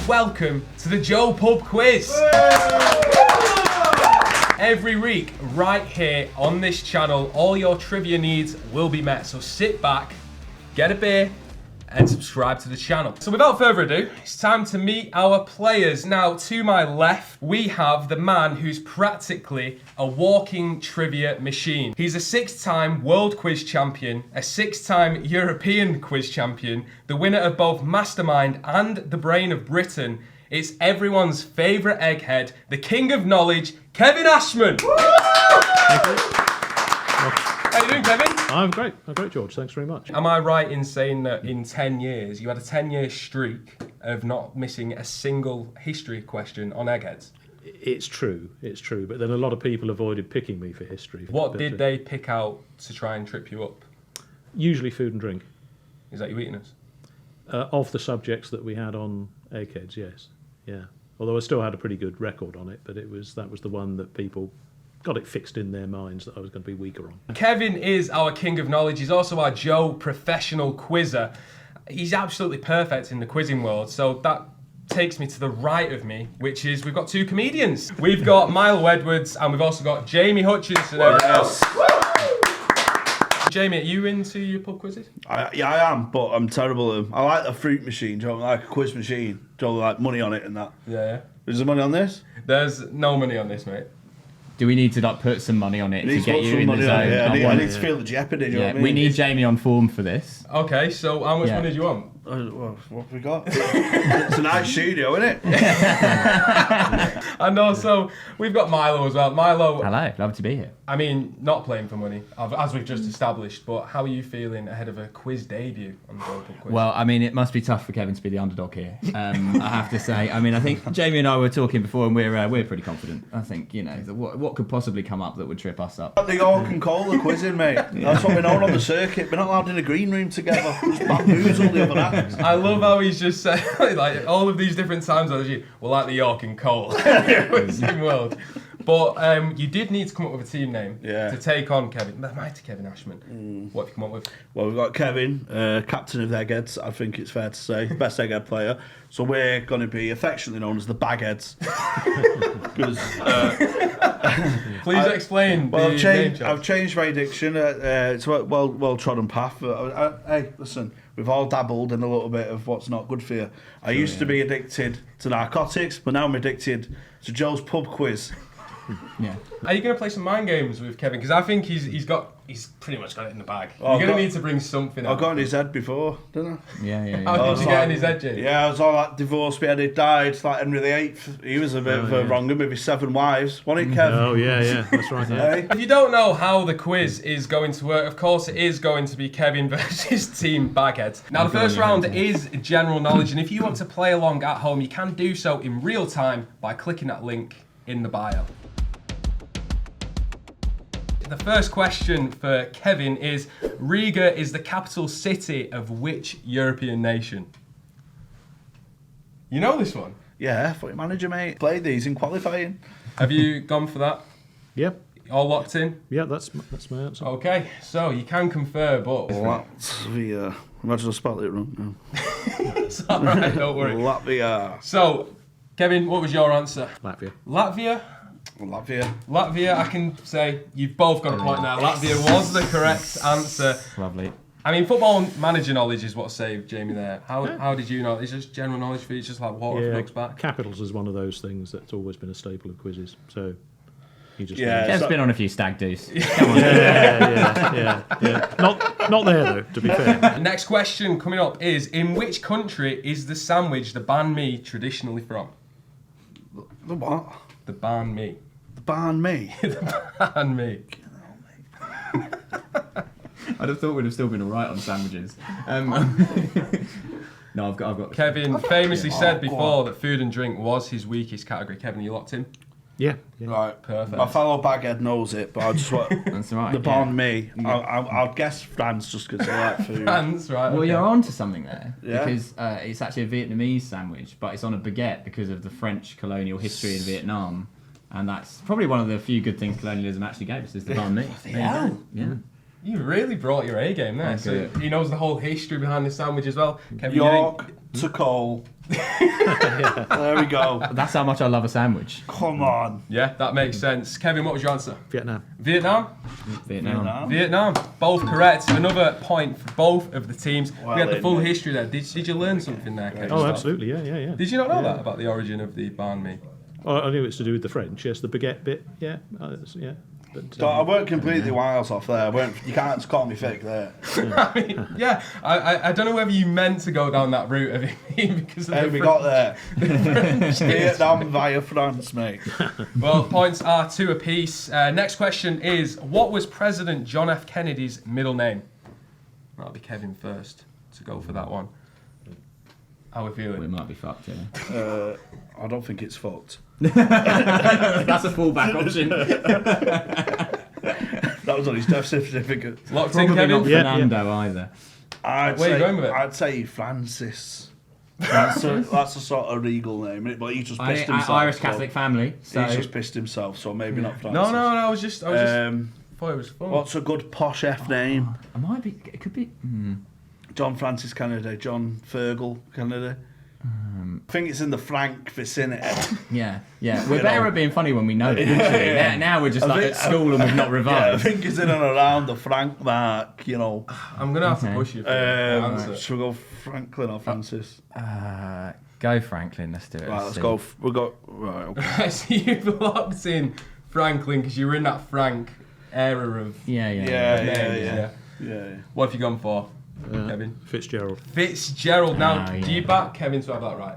welcome to the Joe Pub Quiz. Every week, right here on this channel, all your trivia needs will be met. So sit back, get a beer, and subscribe to the channel. So without further ado, it's time to meet our players. Now, to my left, we have the man who's practically a walking trivia machine. He's a 6-time world quiz champion, a 6-time European quiz champion, the winner of both Mastermind and the Brain of Britain. It's everyone's favourite egghead, the king of knowledge, Kevin Ashman. How you doing, Kevin? I'm great, George. Thanks very much. Am I right in saying that in 10 years, you had a 10-year streak of not missing a single history question on Eggheads? It's true, but then a lot of people avoided picking me for history. What did they pick out to try and trip you up? Usually food and drink. Is that your weakness? Of the subjects that we had on Eggheads, yes. Yeah. Although I still had a pretty good record on it, but that was the one that people got it fixed in their minds that I was going to be weaker on. Kevin is our king of knowledge. He's also our Joe professional quizzer. He's absolutely perfect in the quizzing world. So that takes me to the right of me, which is we've got 2 comedians. We've got Milo Edwards and we've also got Jamie Hutchinson. Jamie, are you into your pub quizzes? Yeah, I am, but I'm terrible at them. I like the fruit machine, do you know, like a quiz machine. Do you know, like money on it and that? Yeah. Is there money on this? There's no money on this, mate. Do we need to like put some money on it to get you in the zone? Yeah, I need to feel the jeopardy. Do you know what I mean? We need Jamie on form for this. Okay, so how much money do you want? Well, what have we got? It's a nice studio, isn't it? And also, we've got Milo as well. Milo. Hello, love to be here. I mean, not playing for money, as we've just established, but how are you feeling ahead of a quiz debut on the Joe Pub Quiz? Well, I mean, it must be tough for Kevin to be the underdog here. I have to say. I mean, I think Jamie and I were talking before, and we're pretty confident. I think what could possibly come up that would trip us up. The York and Cola quizzing, mate. That's what we're known on the circuit. We're not allowed in a green room together. Just bamboozle the other acts. I love how he's just said, like, all of these different times, well, like the York and Cole quizzing world. But you did need to come up with a team name to take on Kevin, the mighty Kevin Ashman. What have you come up with? Well, we've got Kevin, captain of the Eggheads, I think it's fair to say, best Egghead player. So we're going to be affectionately known as the Bagheads. Please explain. Well, I've changed my diction. It's a well-trodden path. Hey, listen, we've all dabbled in a little bit of what's not good for you. I used to be addicted to narcotics, but now I'm addicted to Joe's Pub Quiz. Yeah. Are you going to play some mind games with Kevin? Because I think he's pretty much got it in the bag. Oh, You're going to need to bring something out. I got in his head before, didn't I? Yeah. How did you get in his head, Jay? Yeah, I was all like divorced, but he died like Henry VIII. He was a bit of a wrong with his 7 wives. Wasn't he, Kev? Oh, yeah, that's right. Yeah. If you don't know how the quiz is going to work, of course it is going to be Kevin versus Team Bagheads. Now, the first round is general knowledge, and if you want to play along at home, you can do so in real time by clicking that link in the bio. The first question for Kevin is, Riga is the capital city of which European nation? You know this one? Yeah, footy manager, mate. Played these in qualifying. Have you gone for that? Yep. All locked in? Yeah, that's my answer. Okay, so you can confer, but... Latvia. Imagine I spelled it wrong. No. It's alright, don't worry. Latvia. So, Kevin, what was your answer? Latvia. Latvia, I can say you've both got a point now. Latvia was the correct answer. Lovely. I mean, football manager knowledge is what saved Jamie there. How did you know? It's just general knowledge for you, it's just like water for ducks back. Capitals is one of those things that's always been a staple of quizzes. So you just Kev's been on a few stag do's. Come on. Yeah. Not there though, to be fair. Next question coming up is, in which country is the sandwich the banh mi traditionally from? The what? The banh mi. The banh mi? The banh mi. I'd have thought we'd have still been alright on sandwiches. No, I've got. Kevin famously said before that food and drink was his weakest category. Kevin, are you locked in? Yeah. Right, perfect. My fellow baghead knows it, but I just want That's right. the banh mi. I'll guess France just because I like food. France, right? Well, okay. you're on to something there, Yeah. because it's actually a Vietnamese sandwich, but it's on a baguette because of the French colonial history in Vietnam, and that's probably one of the few good things colonialism actually gave us is the banh mi. Yeah. Yeah. You really brought your A game there. So he knows the whole history behind the sandwich as well. Kevin, York to Cole. There we go. That's how much I love a sandwich. Come on. Yeah, that makes sense. Kevin, what was your answer? Vietnam. Vietnam. Both correct. Another point for both of the teams. Well we had the full mate. history there. Did you learn something there, Kevin? Oh, absolutely. Yeah. Did you not know that about the origin of the banh mi? Oh, I knew it's to do with the French. Yes, the baguette bit. Yeah. Yeah. But, So I weren't completely wiles off there. You can't call me fake there. I mean, yeah, I don't know whether you meant to go down that route of it being because of Hey, the we French- got there. French Vietnam via France, mate. Well, points are 2 apiece. Next question is, what was President John F. Kennedy's middle name? That'll be Kevin first to go for that one. How are we We feeling? might be fucked here. I don't think it's fucked. That's a fallback option. That was on his death certificate. Locked in, Probably Kevin? not Yeah, Fernando either. Where are you going with it? I'd say Francis. That's a sort of regal name, innit? But he just pissed himself. Irish so- Catholic family. So He's just pissed himself, so maybe not Francis. No, I was just thought it was fun. What's a good posh F name? I might be. It could be. John Francis Kennedy, John Fergal Kennedy. I think it's in the Frank vicinity. Yeah. We're You better know. at being funny when we know it. Actually. Now we're just I like think- at school and we've not Yeah, I revised. think it's in and around the Frank mark, you know. I'm going to have to push you for the answer. Should we go Franklin or Francis? Go Franklin. Let's do it. Right, let's go. We got right. Okay. I see you've locked in Franklin because you were in that Frank era of Yeah. names. Yeah. What have you gone for, Kevin? Fitzgerald. Fitzgerald. Now, Oh, yeah. do you back Kevin to have that right?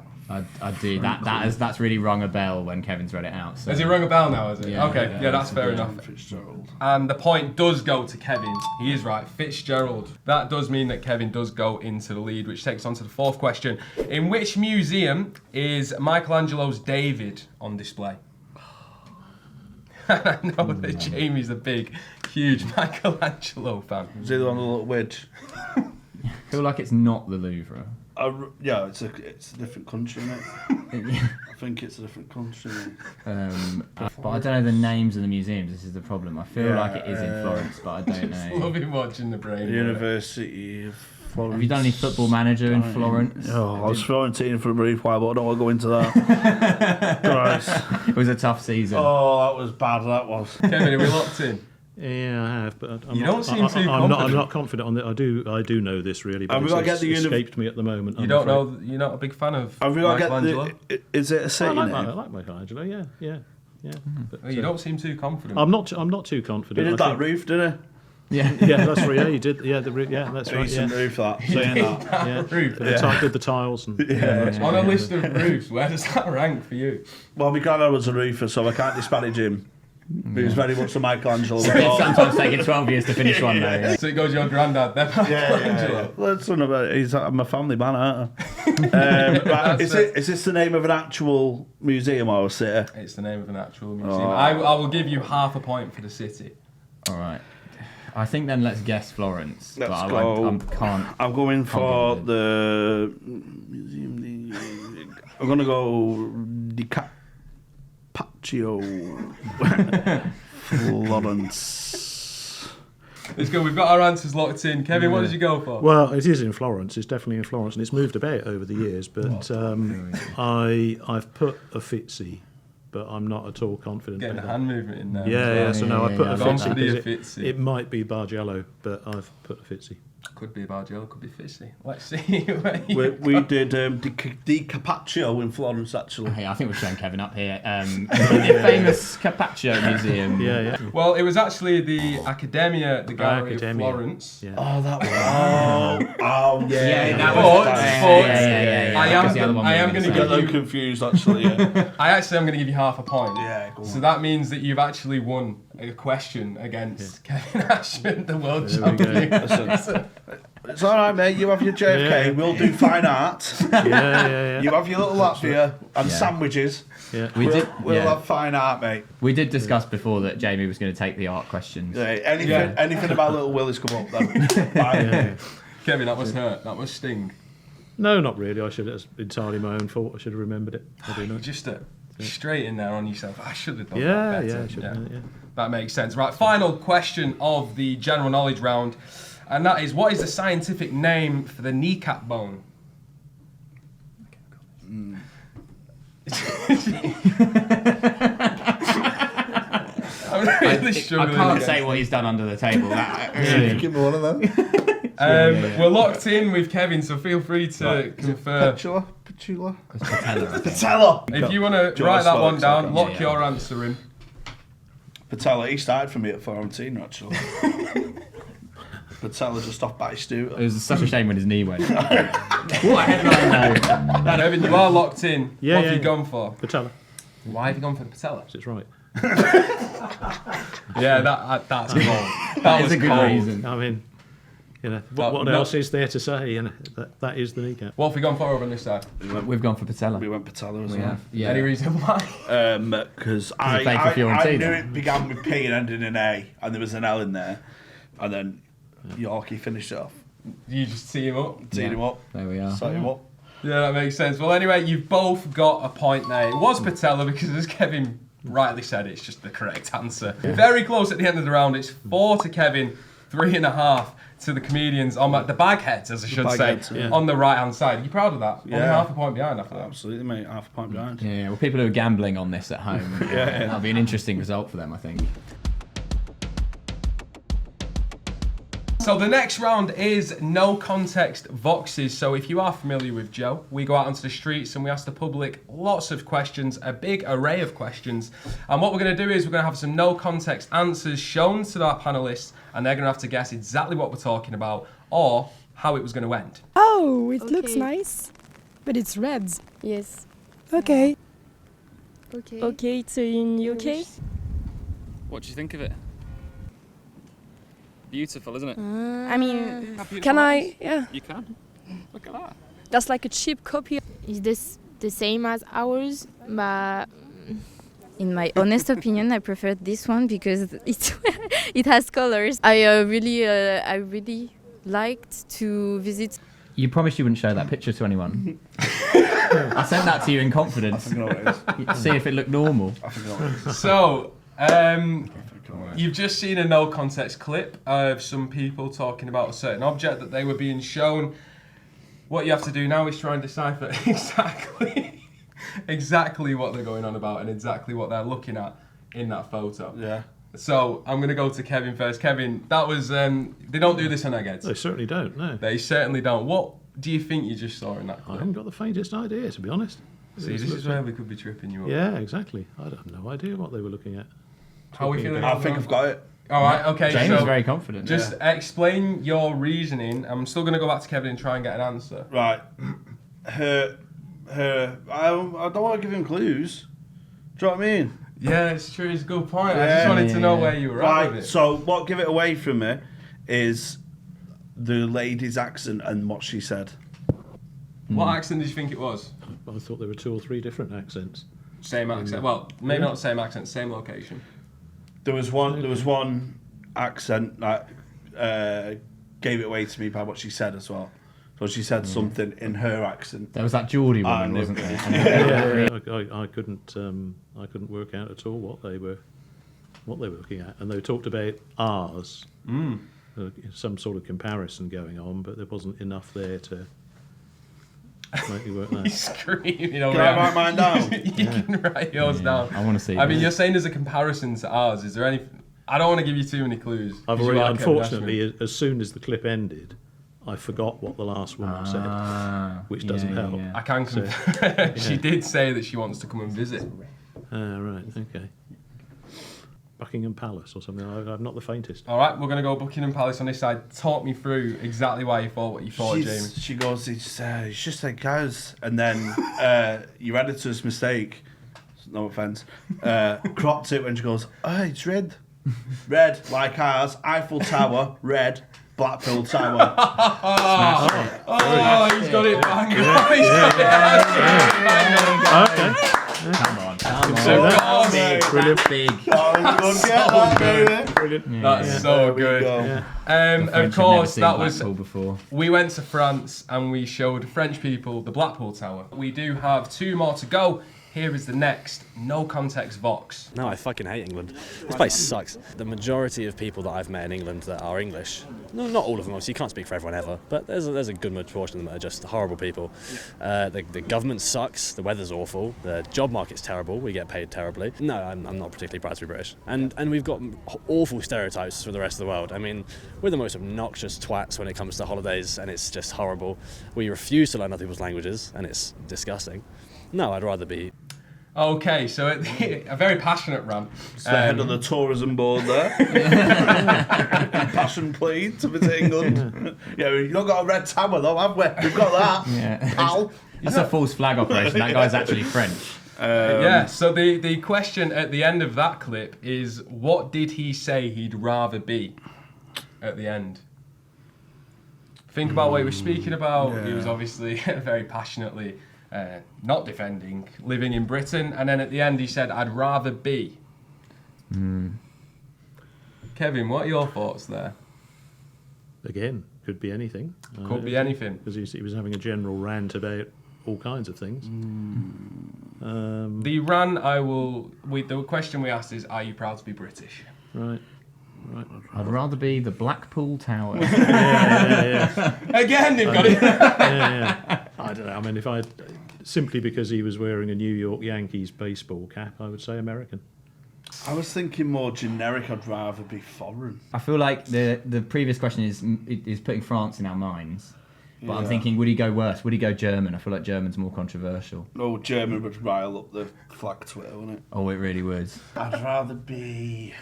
I do. That's really rung a bell when Kevin's read it out. So. Has he rung a bell now, has it? Yeah, Okay, yeah, that's fair enough. Fitzgerald. And the point does go to Kevin. He is right, Fitzgerald. That does mean that Kevin does go into the lead, which takes us on to the fourth question. In which museum is Michelangelo's David on display? I know that Jamie's a big, huge Michelangelo fan. Is it on the little wedge? I feel like it's not the Louvre. Yeah, it's a different country, isn't it? I think it's a different country. But I don't know the names of the museums. This is the problem. I feel like it is in Florence, but I don't Just know. loving watching the brain. University of Florence. Have you done any Football Manager in Florence? Oh, I was Florentine for a brief while, but I don't want to go into that. Christ. It was a tough season. Oh, that was bad, that was. Kevin, are we locked in? Yeah, I have, but I'm You not, don't seem too I'm confident. not confident on it. I do know this really, but Have we got to get it's the escaped me at the moment. You I'm don't afraid. know, you're not a big fan of Have we got to Michelangelo? get the... Is it a I city like, name? I like Michelangelo. Yeah. But, Well, you don't seem too confident. I'm not too He confident. did I that think- roof, didn't he? Yeah. Yeah, that's right. Yeah, he did. Yeah, that's right. Decent Yeah, roof, that. Saying that. yeah. Roof. Did the tiles and On a list of roofs, where does that rank for you? Well, my granddad was a roofer, so I can't disparage him. He was very much a Michelangelo. It's sometimes taking 12 years to finish one though. Yeah. So it goes your granddad, then Michelangelo. Listen about it. I'm a family man, aren't I? Right, is this the name of an actual museum or a city? It's the name of an actual museum. I will give you half a point for the city. All right. I think then let's guess Florence. Let's but go. I can't. I'm going for Can't the museum. I'm going to go Carpaccio. Florence. Let's go. We've got our answers locked in. Kevin, what did you go for? Well, it is in Florence. It's definitely in Florence, and it's moved about over the years. But I've put a Fitzy, but I'm not at all confident. Getting a about hand movement in there. that. Yeah. So no, I put a Gone for Fitzy. the because Uffizi. it might be Bargello, but I've put a Fitzy. Could be Bargello, could be Fitzy. Let's see. where you We go. did Di Carpaccio in Florence, actually. Hey, I think we're showing Kevin up here. The famous Carpaccio Museum. Yeah. Well, it was actually the Accademia, the Gallery of Accademia. Florence. Yeah. Oh, that was. Oh, yeah. Yeah, that But- was. but Yeah. I am Because the other one we were gonna gonna give Get say. them confused, actually. Yeah. I'm going to give you half a point. Yeah, go on. So that means that you've actually won a question against Kevin Ashman, the world There we go. champion. Listen, it's all right, mate. You have your JFK. Yeah. We'll do fine art. Yeah. You have your little Latvia and Yeah. sandwiches. Yeah. We'll have fine art, mate. We did discuss before that Jamie was going to take the art questions. Anything about little Willis come up then. Yeah. Kevin, that was hurt. That was sting. No, not really. It's entirely my own fault. I should have remembered it. I do You know. just Straight in there on yourself. I should have done that Yeah, better. yeah, should have done it, yeah. That makes sense. Right, final question of the general knowledge round, and that is, what is the scientific name for the kneecap bone? I'm really I struggling. can't say what he's done under the table. Give me one of them. We're locked in with Kevin, so feel free to confirm. Patella. If you want to Do you write wanna that one spell it? down, lock Yeah. your answer in. Patella. He started for me at Florentino, actually. Patella just off Battistuta. It was such a shame when his knee went. What a headline though. Kevin, you are locked in. Yeah, what yeah, have you yeah. gone for? Patella. Why have you gone for the patella? It's right. Yeah, that's cold. That That was is a good cold. reason. I mean, No, what no. else is there to say? That is the kneecap. What have we gone for over on this side? We've gone for Patella. We went Patella as We well. have. Yeah. Any reason why? Because he played for I Fiorentina. knew it began with P and ended in A, and there was an L in there, and then Yorkie finished it off. You just tee him up. Teed him up, There we are. set him up. Yeah, that makes sense. Well, anyway, you've both got a point there. It was patella because, as Kevin rightly said, it's just the correct answer. Very close at the end of the round. It's 4 to Kevin, 3.5 to the comedians on the bagheads, as I should say, bagheads, yeah. on the right-hand side. Are you proud of that? Only Yeah. half a point behind after that. Absolutely, mate. Half a point behind. Yeah, well, people who are gambling on this at home, that'll be an interesting result for them, I think. So the next round is no context voxes. So if you are familiar with Joe, we go out onto the streets and we ask the public lots of questions, a big array of questions. And what we're going to do is we're going to have some no context answers shown to our panelists, and they're going to have to guess exactly what we're talking about or how it was going to end. Oh, it looks Okay. nice, but it's red. Yes. Okay. Okay. Okay, it's in UK. What do you think of it? Beautiful, isn't it? I mean, How beautiful can it I? is. Yeah, You can. Look at that. that's like a cheap copy. Is this the same as ours? But in my honest opinion, I prefer this one because it has colors. I really liked to visit. You promised you wouldn't show that picture to anyone. I sent that to you in I confidence. think I know what it is. See if it looked normal. I think I know what it is. So, I think I know what it is. you've just seen a no context clip of some people talking about a certain object that they were being shown. What you have to do now is try and decipher exactly what they're going on about and exactly what they're looking at in that photo. Yeah. So I'm going to go to Kevin first. Kevin, that was they don't do this on Eggheads. They certainly don't. No, They certainly don't. What do you think you just saw in that I clip? haven't got the faintest idea, to be honest. See, this is where we could be tripping you up. Yeah, exactly. I have no idea what they were looking at. How are we feeling? I think I've got it. All right. Okay. James so is very confident. just explain your reasoning. I'm still going to go back to Kevin and try and get an answer. Right. Her. I don't want to give him clues. Do you know what I mean? Yeah, it's true. It's a good point. I Yeah. just wanted to know Yeah. where you were at Right. with it. So what give it away from me is the lady's accent and what she said. What accent did you think it was? I thought there were 2 or 3 different accents. Same accent. Well, maybe not same accent, same location. There was one accent that gave it away to me by what she said as well. So she said something in her accent. There was that Geordie Ah, woman, no. wasn't there? I couldn't work out at all what they were looking at, and they talked about ours, some sort of comparison going on, but there wasn't enough there to make me work He's that. screaming over Can I here. write mine down? You can write yours down. I want to see. I mean, this. you're saying there's a comparison to ours. Is there any? I don't want to give you too many clues. I've 'cause you already, are Kevin unfortunately, as soon as the clip ended, I forgot what the last woman said, which doesn't help. Ashman. I can So, confirm. She did say that she wants to come and visit. Right, okay. Buckingham Palace or something. I've not the faintest. All right, we're going to go Buckingham Palace on this side. Talk me through exactly why you thought what you thought, Jamie. She goes, it's just like cows. And then your editor's mistake, no offence, cropped it when she goes, oh, it's red. Red, like ours. Eiffel Tower, red. Blackpool Tower. Oh, he's got it bang on. He's got it Okay. Come on. So that- Big, Brilliant. big. Brilliant. That's so good. Yeah. French Of had course, never that seen was. Blackpool before. We went to France and we showed French people the Blackpool Tower. We do have 2 more to go Here is the next no context Vox. No, I fucking hate England. This place sucks. The majority of people that I've met in England that are English, no, not all of them, obviously, you can't speak for everyone ever, but there's a good proportion of them that are just horrible people. The government sucks, the weather's awful, the job market's terrible, we get paid terribly. No, I'm not particularly proud to be British. And we've got awful stereotypes for the rest of the world. I mean, we're the most obnoxious twats when it comes to holidays, and it's just horrible. We refuse to learn other people's languages, and it's disgusting. No, I'd rather be... Okay, so a very passionate rant. It's the head of the tourism board there. Passion plea to visit England. Yeah, you've not got a red tower though, have we? We've got that. Yeah. Pal. It's a false flag operation. That guy's actually French. Yeah, so the question at the end of that clip is, what did he say he'd rather be at the end? Think about what he was speaking about. Yeah. He was obviously very passionately not defending living in Britain, and then at the end he said, I'd rather be. Kevin, what are your thoughts there? Again, could be anything. Could be anything. Because he was having a general rant about all kinds of things. The the question we asked is, are you proud to be British? Right. I'd rather be the Blackpool Tower. Yeah. Again, they've got it. Yeah. I don't know. I mean, simply because he was wearing a New York Yankees baseball cap, I would say American. I was thinking more generic. I'd rather be foreign. I feel like the previous question is putting France in our minds. But I'm Yeah. thinking, would he go worse? Would he go German? I feel like German's more controversial. No, German would rile up the flag Twitter, wouldn't it? Oh, it really would. I'd rather be...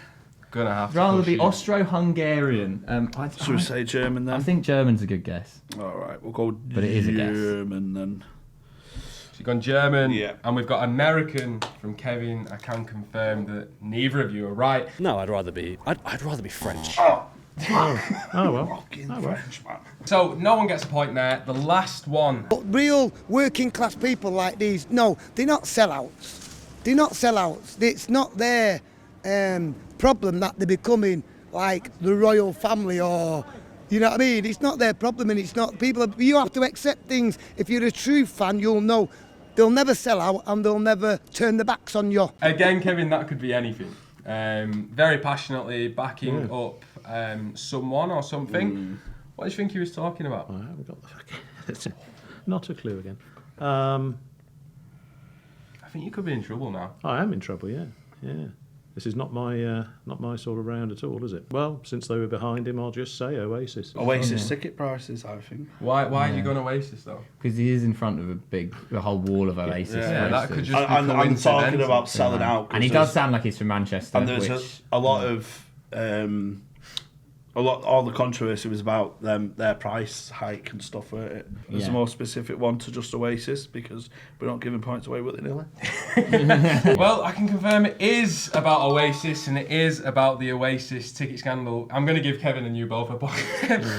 Gonna have to Rather push be you. Austro-Hungarian. Should we say German then? I think German's a good guess. All right, we'll go But it is a guess. German then. So you've gone German, Yeah. and we've got American from Kevin. I can confirm that neither of you are right. No, I'd rather be French. Oh well. Fucking French, man. So no one gets a point there. The last one. But real working class people like these, no, they're not sellouts. They're not sellouts. It's not their problem that they're becoming like the royal family or, you know what I mean? It's not their problem, and it's not people. You have to accept things. If you're a true fan, you'll know they'll never sell out and they'll never turn their backs on you. Again, Kevin, that could be anything. Very passionately backing up someone or something. What do you think he was talking about? I haven't got the fucking... Not a clue again. I think you could be in trouble now. I am in trouble, yeah. This is not my sort of round at all, is it? Well, since they were behind him, I'll just say Oasis. Oasis ticket prices, I think. Why have you gone Oasis though? Because he is in front of a whole wall of Oasis. Yeah, that could posters. just be I'm talking coincidental. about selling out. And he does sound like he's from Manchester. And there's which, a lot of all the controversy was about their price hike and stuff, weren't it? There's Yeah. a more specific one to just Oasis because we're not giving points away willy-nilly. Well, I can confirm it is about Oasis, and it is about the Oasis ticket scandal. I'm going to give Kevin and you both a point.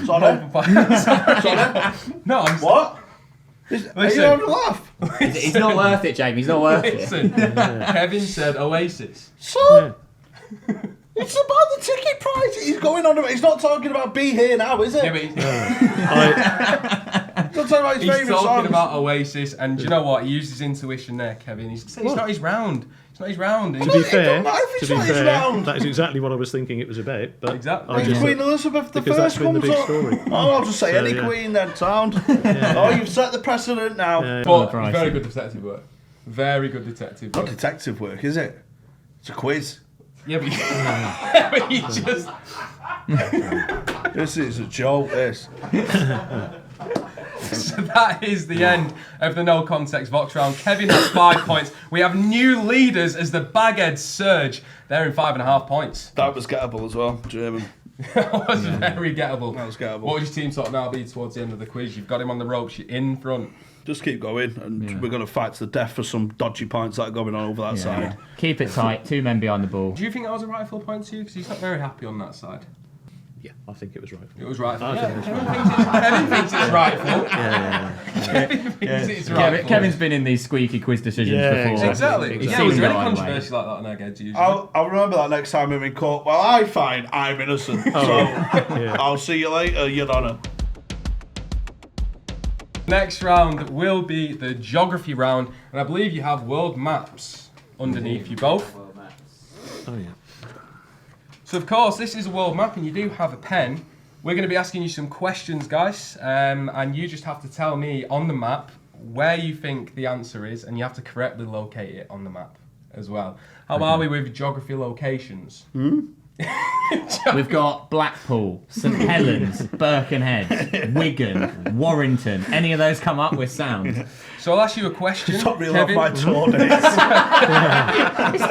Sorry? No, I'm What? Are you Listen. having a laugh? He's not worth it, Jamie. He's not worth it. Listen, Kevin said Oasis. So, it's about the ticket price. He's going on about. He's not talking about Be Here Now, is it? Yeah, but he's, He's not talking about his he's favourite talking songs. about Oasis, and do you know what? He used his intuition there, Kevin. He's not his round. It's not his round. To be It fair, don't matter if it's not his round. that is exactly what I was thinking it was about. But Exactly. I When just, Queen Elizabeth the because that's First been the comes big up. story. Oh, I'll just say So, any yeah. queen then, sound. Oh, you've set the precedent now. But Pricey. very good detective work. Very good detective Not work. detective work, is it? It's a quiz. Yeah, but you just... This is a joke, this. So that is the end of the No Context Vox round. Kevin has 5 points. We have new leaders as the Bagheads surge. They're in 5.5 points. That was gettable as well, German. That was very gettable. That was gettable. What would your team sort of now be towards the end of the quiz? You've got him on the ropes. You're in front. Just keep going, and we're going to fight to the death for some dodgy points that are going on over that side. Keep it tight. 2 men behind the ball. Do you think that was a rightful point to you? Because he's not very happy on that side. yeah, I think it was right. It was rightful. I Yeah, think it's Kevin thinks it's rightful. Kevin thinks it's rightful. Kevin's been in these squeaky quiz decisions Yeah, before. Exactly. He's Yeah, seen was there the any right way. controversy like that on Eggheads usually? I'll remember that next time I'm in court. Well, I find I'm innocent, so I'll see you later, Your Honour. Next round will be the geography round, and I believe you have world maps underneath you both. Oh yeah. So of course, this is a world map, and you do have a pen. We're going to be asking you some questions, guys, and you just have to tell me on the map where you think the answer is, and you have to correctly locate it on the map as well. How are we with geography locations? We've got Blackpool, St Helens, Birkenhead, Wigan, Warrington. Any of those come up with sound? So I'll ask you a question, Stop real off Kevin. my tour days.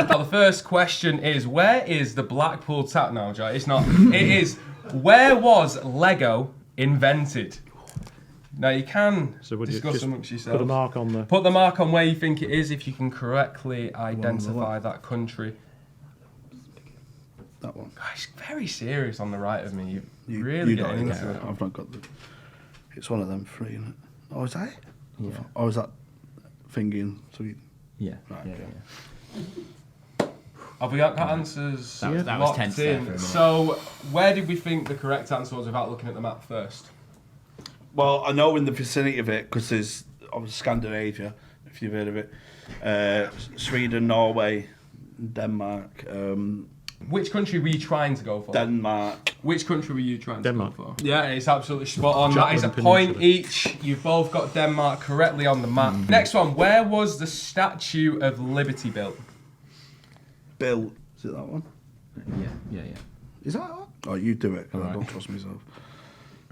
The first question is, where is the Blackpool Tap? No, Joe, it's not. It is, where was Lego invented? Now you can So would you discuss just amongst yourselves. put a mark on the? Put the mark on where you think it is if you can correctly identify that country. That one. Gosh, very serious on the right of me. You're You, really you getting don't. into it. I've not got the. It's one of them three, isn't it? Oh, is that it? Yeah. Or is that thingy in Sweden? Yeah. Right, yeah, okay. yeah. Have we got answers That was locked tense there in? for a minute. So, where did we think the correct answer was without looking at the map first? Well, I know in the vicinity of it because there's obviously Scandinavia, if you've heard of it. Sweden, Norway, Denmark. Which country were you trying to go for? Denmark. Which country were you trying Denmark. to go for? Yeah, it's absolutely spot on. That is a Jutland point Peninsula. each. You've both got Denmark correctly on the map. Next one, where was the Statue of Liberty built? Bill. Is it that one? Yeah. Is that one? Oh, you do it. 'Cause I Alright. don't trust myself.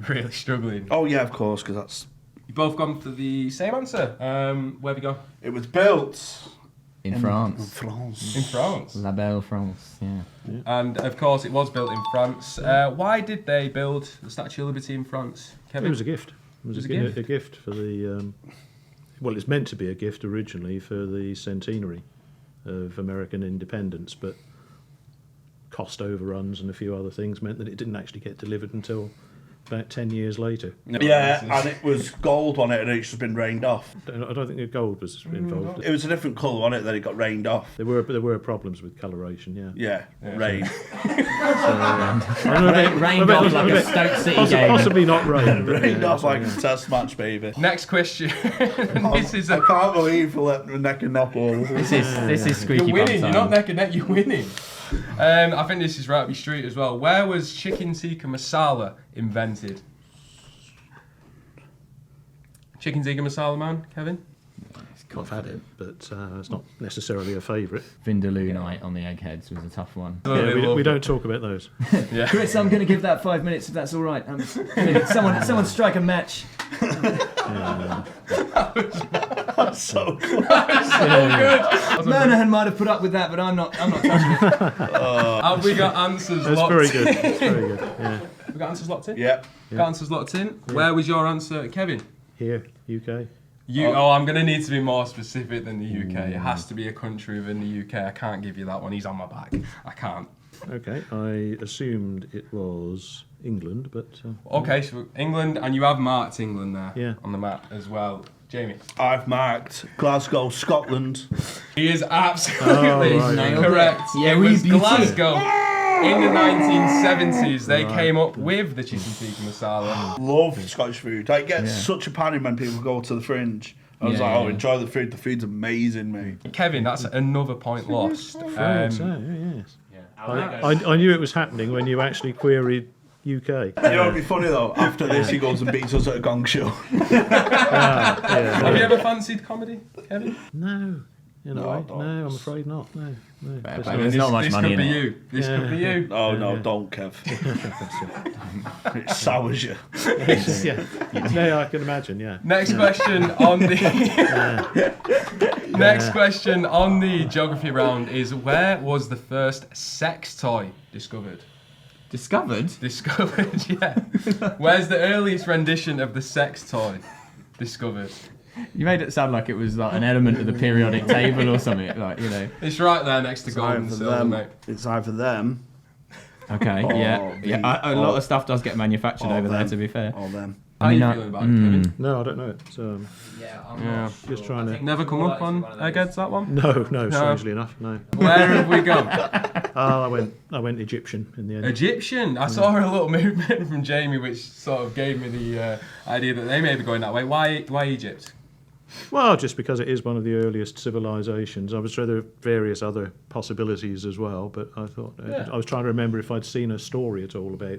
Really struggling. Oh yeah, of course, because that's. You've both gone for the same answer. Where have you gone? It was built In France. France. In France. La Belle France, yeah. And of course, it was built in France. Why did they build the Statue of Liberty in France, Kevin? It was a gift. It was It was a, a gift? a gift for the. Well, it's meant to be a gift originally for the centenary of American independence, but cost overruns and a few other things meant that it didn't actually get delivered until about 10 years later. Yeah, and it was gold on it, and it's just been rained off. I don't think the gold was involved. It was a different colour on it, then it got rained off. There were problems with coloration, yeah. Yeah, rain. Rained off like a Stoke City game. Possibly not rain. but, Rained yeah, off like a test match, baby. Next question. This is I a, can't believe we let the neck and knock all This is squeaky you're winning. bum You're not time. neck and neck. You're winning. I think this is right up your street as well. Where was chicken tikka masala invented? Chicken tikka masala, man, Kevin. I've had it, but it's not necessarily a favourite. Vindaloo night on the Eggheads was a tough one. Yeah, we don't talk about those. Yeah. Chris, I'm going to give that 5 minutes if that's all right. Someone strike a match. That's so cool. Monahan might have put up with that, but I'm not touching it. Have we got answers That's locked very in? good. That's very good. Yeah. We got answers locked in? Yeah. Got answers locked in? Where was your answer, Kevin? Here, UK. I'm going to need to be more specific than the UK. It has to be a country within the UK. I can't give you that one. He's on my back. I can't. Okay, I assumed it was England, but Okay, so England, and you have marked England there Yeah. on the map as well. Jamie. I've marked Glasgow, Scotland. He is absolutely right. Nailed it. correct. Yeah, it we was beat it. Glasgow. In the 1970s, they came up with the chicken tikka masala. Love Scottish food. I get such a panic when people go to the Fringe. I was Yeah, like, oh, yeah. enjoy the food. The food's amazing, mate. Kevin, that's another point lost. France, yes. I knew it was happening when you actually queried UK. You know, it'd be funny though. After this, he goes and beats us at a gong show. Have you ever fancied comedy, Kevin? No, No, I don't. no, I'm afraid not. No. Fair There's play. no- There's not much this money could in be it. you. This could be you. Oh no, don't, Kev. It sours you. yeah, I can imagine. Yeah. Next question on the next question on the geography round is, where was the first sex toy discovered? Discovered? Discovered, yeah. Where's the earliest rendition of the sex toy discovered? You made it sound like it was like an element of the periodic table or something. Like, you know. It's right there next to gold and silver, mate. It's either them Okay, or yeah. the- Yeah, a lot or- of stuff does get manufactured or over there, them. to be fair. Or them. How are you feeling about it, Kevin? No, I don't know it. Yeah, I'm Yeah. not sure. Just trying to- I think Never come up actually on one of those- Eggheads, that one? No, strangely enough, no. Where have we gone? I went Egyptian in the end. Egyptian. I saw a little movement from Jamie, which sort of gave me the idea that they may be going that way. Why Egypt? Well, just because it is one of the earliest civilizations. I was sure there are various other possibilities as well, but I thought I was trying to remember if I'd seen a story at all about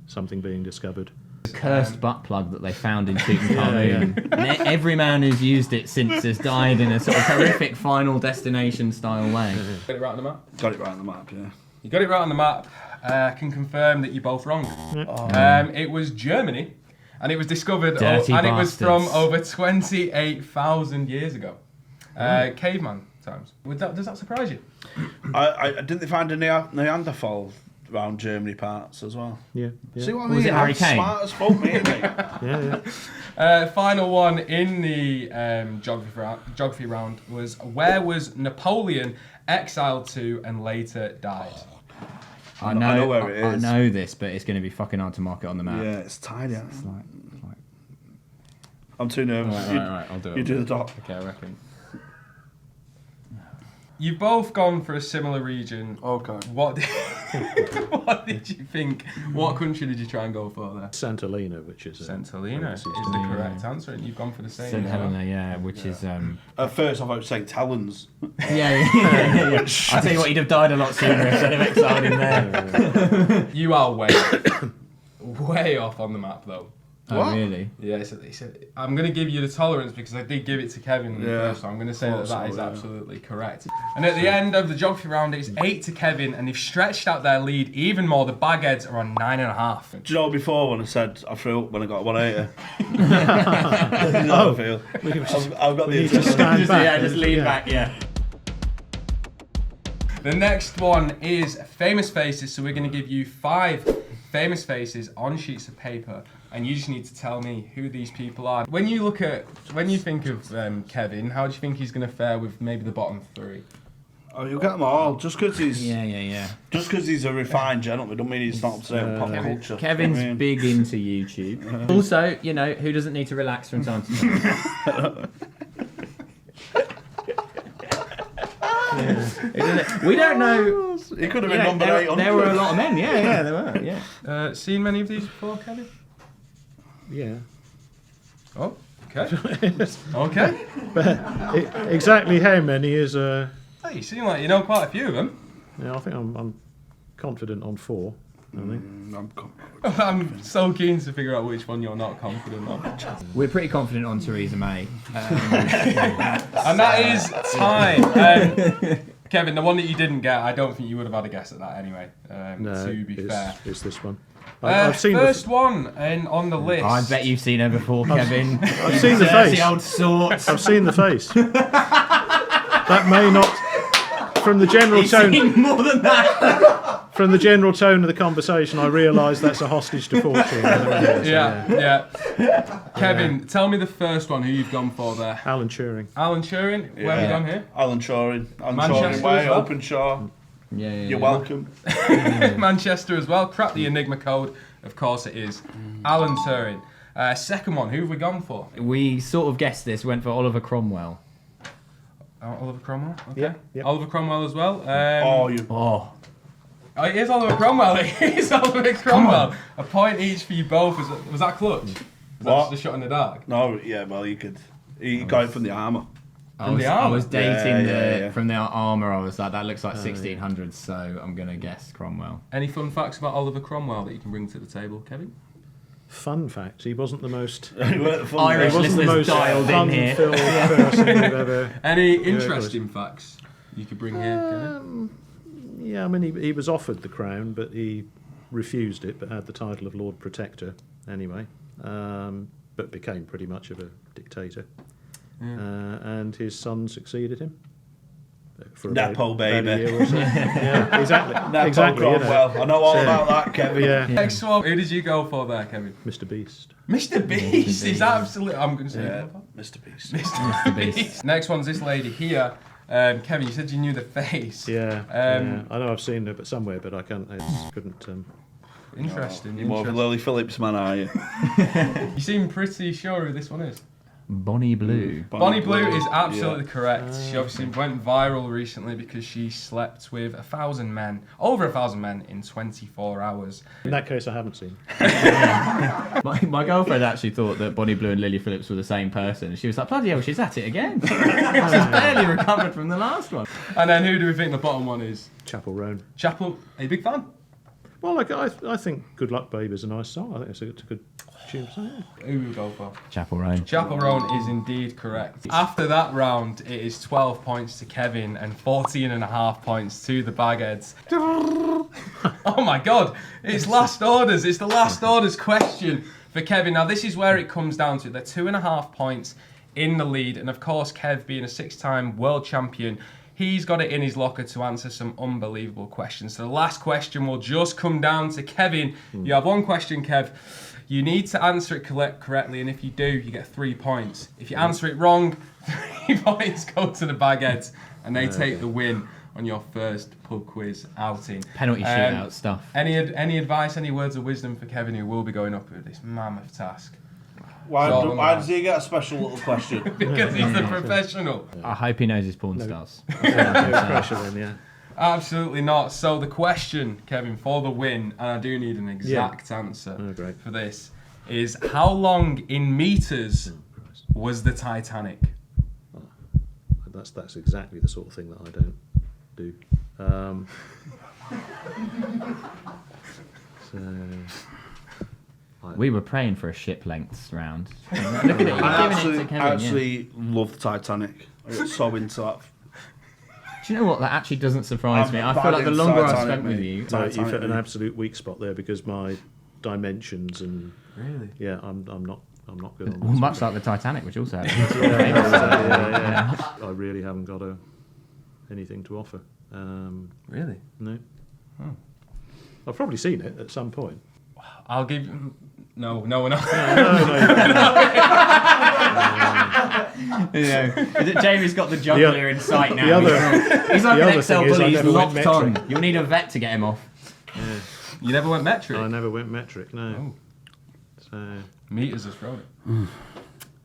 something being discovered. The cursed butt plug that they found in Tutankhamun. And every man who's used it since has died in a sort of horrific Final Destination style way. Got it right on the map? Got it right on the map, yeah. You got it right on the map. I can confirm that you're both wrong. It was Germany, and it was discovered, Dirty and it was from bastards. over 28,000 years ago. Caveman times. Does that surprise you? Didn't they find a Neanderthal around Germany parts as well? Yeah. See what I Was mean? it Harry I'm Kane? smart as fuck, mate. Yeah. Final one in the geography round was, where was Napoleon exiled to and later died? I know where it I is. know this, but it's going to be fucking hard to mark it on the map. Yeah, it's tiny. It's like, I'm too nervous. right, I'll do it. You do the dot. Okay, I reckon. You've both gone for a similar region. Okay. What did you think? What country did you try and go for there? St Helena, which is St Helena is the correct answer, and you've gone for the same. St as well. Helena, yeah, which is At first, I thought St Helens. yeah. I tell you what, he'd have died a lot sooner instead of exiled in there. You are way off on the map, though. Oh, What? really? Yeah, I'm going to give you the tolerance because I did give it to Kevin in the Yeah. first, so I'm going to say that Thought is so, yeah. absolutely correct. And at the end of the geography round, it's 8 to Kevin, and they've stretched out their lead even more. The Bagheads are on 9.5. Do you know before when I said I threw up when I got 180? You know how I feel. I've got the need to stand back. just lean back, yeah. The next one is famous faces, so we're going to give you 5 famous faces on sheets of paper, and you just need to tell me who these people are. When you think of Kevin, how do you think he's going to fare with maybe the bottom 3? Oh, you'll get them all. Just because he's Yeah. just because he's a refined gentleman, don't mean he's not up to date on pop culture. Kevin's I mean, big into YouTube. Also, who doesn't need to relax from time to time? We don't know. He could have been number 800. There were a lot of men. Yeah, there were. Yeah. Seen many of these before, Kevin? Yeah. Oh, okay. Okay. Exactly how many is Hey, you seem like you know quite a few of them. I think I'm confident on 4. I think. I'm so keen to figure out which one you're not confident on. We're pretty confident on Theresa May. And that is time. Kevin, the one that you didn't get, I don't think you would have had a guess at that anyway, No, to be fair. it's this one. I've seen first one on the list. I bet you've seen her before, Kevin. I've seen the face. The old sorts. I've seen the face. That may not, from the general He's tone, seen more than that. from the general tone of the conversation, I realise that's a hostage to fortune. Yeah. Kevin, tell me the first one. Who you've gone for there? Alan Turing. Alan Turing. Where have you gone here? Alan Turing. Manchester Way, as well? Openshaw. Yeah. You're welcome. Manchester as well. Crack the Enigma code. Of course it is. Alan Turing. Second one. Who have we gone for? We sort of guessed this. Went for Oliver Cromwell. Oliver Cromwell. Okay. Yeah. Oliver Cromwell as well. Oh. Oh, it is Oliver Cromwell. It is Oliver Cromwell. A point each for you both. Was that clutch? Was that just a shot in the dark? No, yeah, well, you could. He got it from the armour. I was dating Yeah. from the armour. I was like, that looks like 1600s, so I'm gonna guess Cromwell. Any fun facts about Oliver Cromwell that you can bring to the table, Kevin? Fun fact: he wasn't the most. Irish He wasn't the listeners most dialed in here. fun-filled person we've ever. Any interesting facts you could bring here, Kevin? Yeah, I mean, he was offered the crown, but he refused it, but had the title of Lord Protector anyway, but became pretty much of a dictator. And his son succeeded him. For Nepo about a baby. year or so. Yeah, exactly. Nepo exactly. Cromwell. I know all about that, Kevin. Yeah. Next one. Who did you go for there, Kevin? Mr. Beast. Mr. Beast is absolutely. I'm going to say Yeah, Mr. Beast. Mr. Beast. Next one's this lady here. Kevin, you said you knew the face. Yeah, yeah. I know I've seen her, but somewhere, but I couldn't Interesting. You're more of a interesting. Lily Phillips man, are you? You seem pretty sure who this one is. Bonnie Blue. Bonnie Blue is absolutely correct. She obviously went viral recently because she slept with over 1,000 men in 24 hours. In that case, I haven't seen. My girlfriend actually thought that Bonnie Blue and Lily Phillips were the same person. She was like, bloody hell, she's at it again. She's barely recovered from the last one. And then who do we think the bottom one is? Chapel Roan. Chapel, are you a big fan? Well, I think Good Luck Babe is a nice song. I think it's a good tune. So, yeah. Who we go for? Chapel Roan. Chapel Roan is indeed correct. After that round, it is 12 points to Kevin and 14.5 points to the Bagheads. Oh my God, it's last orders. It's the last orders question for Kevin. Now, this is where it comes down to. They're 2.5 points in the lead. And of course, Kev being a 6-time world champion, he's got it in his locker to answer some unbelievable questions. So the last question will just come down to Kevin. You have one question, Kev. You need to answer it correctly, and if you do, you get 3 points. If you answer it wrong, 3 points go to the Bagheads, and they take the win on your first pub quiz outing. Penalty shootout stuff. Any advice, any words of wisdom for Kevin, who will be going up with this mammoth task? Why does he get a special little question? Because he's the professional. I hope he knows his porn stars. No pressure then, yeah. Absolutely not. So the question, Kevin, for the win, and I do need an exact answer for this, is how long in meters was the Titanic? Oh, that's exactly the sort of thing that I don't do. We were praying for a ship lengths round. Look at it, you're giving it to Kevin. I actually love the Titanic. I got so into that. Do you know what? That actually doesn't surprise me. I feel like the longer I've spent with you... You've hit an absolute weak spot there because my dimensions and... Really? Yeah, I'm not good on that. Well, much like the Titanic, which also had... I really haven't got anything to offer. Really? No. I've probably seen it at some point. I'll give you... No, we're not. Jamie's got the juggler in sight now. He's like an XL bully, he's locked on. You'll need a vet to get him off. Yeah. You never went metric? I never went metric, no. Oh. So, meters has thrown it.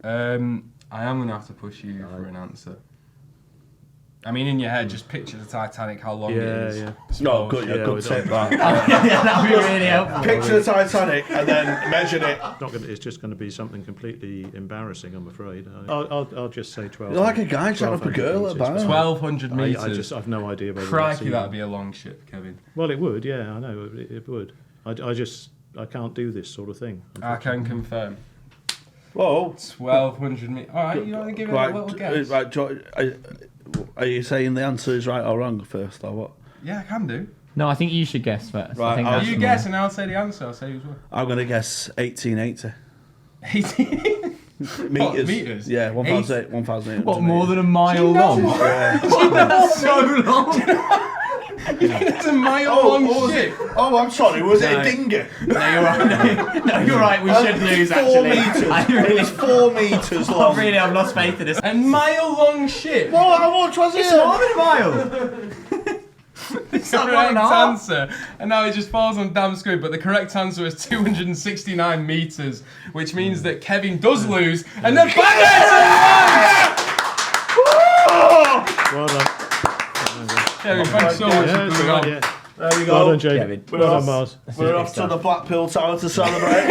I am going to have to push you for an answer. I mean, in your head, just picture the Titanic, how long it is. Yeah. No, good, good tip that. That would be really helpful. Picture the Titanic and then measure it. It's just going to be something completely embarrassing, I'm afraid. I'll just say 12. You're like a guy trying up a girl at a bar. 1,200 metres. I've no idea whether Crikey, that'd be a long ship, Kevin. Well, it would, yeah, I know, it would. I can't do this sort of thing. I can confirm. Whoa. 1,200 metres. All right, you want to give it a little guess? Are you saying the answer is right or wrong first, or what? Yeah, I can do. No, I think you should guess first. Right, I think You guess and I'll say the answer. I'll say who's won. I'm going to guess 1880. 18 meters. Meters? Yeah, 1,800. What, more than a mile long? That's so long. It's a mile long ship. Oh, I'm sorry. Was it a dinghy? No, you're right. No, you're right. We should lose, Four actually. meters. It was 4 meters long. Really, I've lost faith in this. A mile long ship. What? How much was it? It's more than a mile. It's the correct answer. And now it just falls on damn screw. But the correct answer is 269 metres, which means that Kevin does lose. And the Bagheads Well done. Kevin, thanks so much for coming on. Yeah. There we go. Well done, Jamie. Kevin. Well done, Miles. We're off to the Blackpool Tower to celebrate.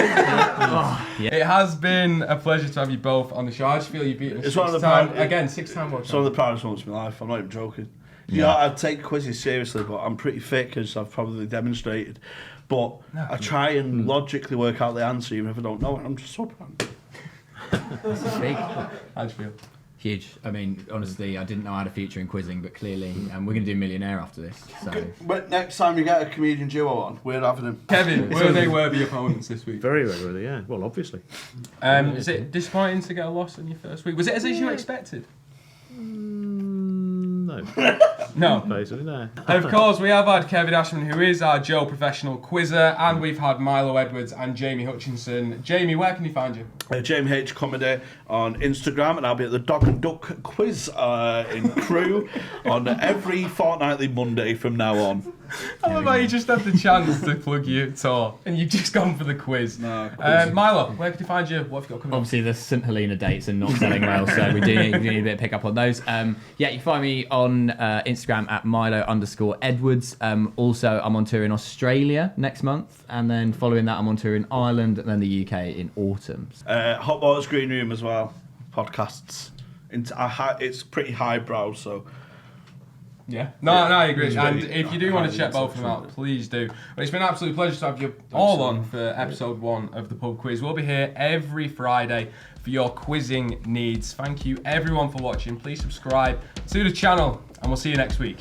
It has been a pleasure to have you both on the show. I just feel you've beaten us It's one of the 6-time. proud- Again, 6-time world It's one of champion. the proudest moments of my life. I'm not even joking. You know, I take quizzes seriously, but I'm pretty fit, as I've probably demonstrated. But I try and logically work out the answer, even if I don't know it. I'm just so proud. This is big. How do you feel? Huge. I mean, honestly, I didn't know I had a future in quizzing, but clearly, we're going to do Millionaire after this. So. But next time you get a comedian duo on, we're having him. Kevin, were they worthy opponents this week? Very regularly, yeah. Well, obviously. Is it disappointing to get a loss in your first week? Was it as you expected? No. No. Basically, no. Of course, we have had Kevin Ashman, who is our Joe professional quizzer, and we've had Milo Edwards and Jamie Hutchinson. Jamie, where can you find you? Jamie H Comedy on Instagram, and I'll be at the Dog and Duck quiz in Crewe on every fortnightly Monday from now on. I love how you just had the chance to plug your tour and you've just gone for the quiz. No, Milo, where can you find you? What have you got coming up? Obviously, the St Helena dates are not selling well, so we do need a bit of pick up on those. Yeah, you can find me on Instagram at Milo_Edwards. Also, I'm on tour in Australia next month, and then following that, I'm on tour in Ireland and then the UK in autumn. Hot Waters Green Room as well. Podcasts. It's pretty highbrow, so. Yeah. No, I agree. It's And very- if you do want to highly check both of them out, acceptable. please do. But it's been an absolute pleasure to have you all on for episode 1 of the Pub Quiz. We'll be here every Friday for your quizzing needs. Thank you everyone for watching. Please subscribe to the channel and we'll see you next week.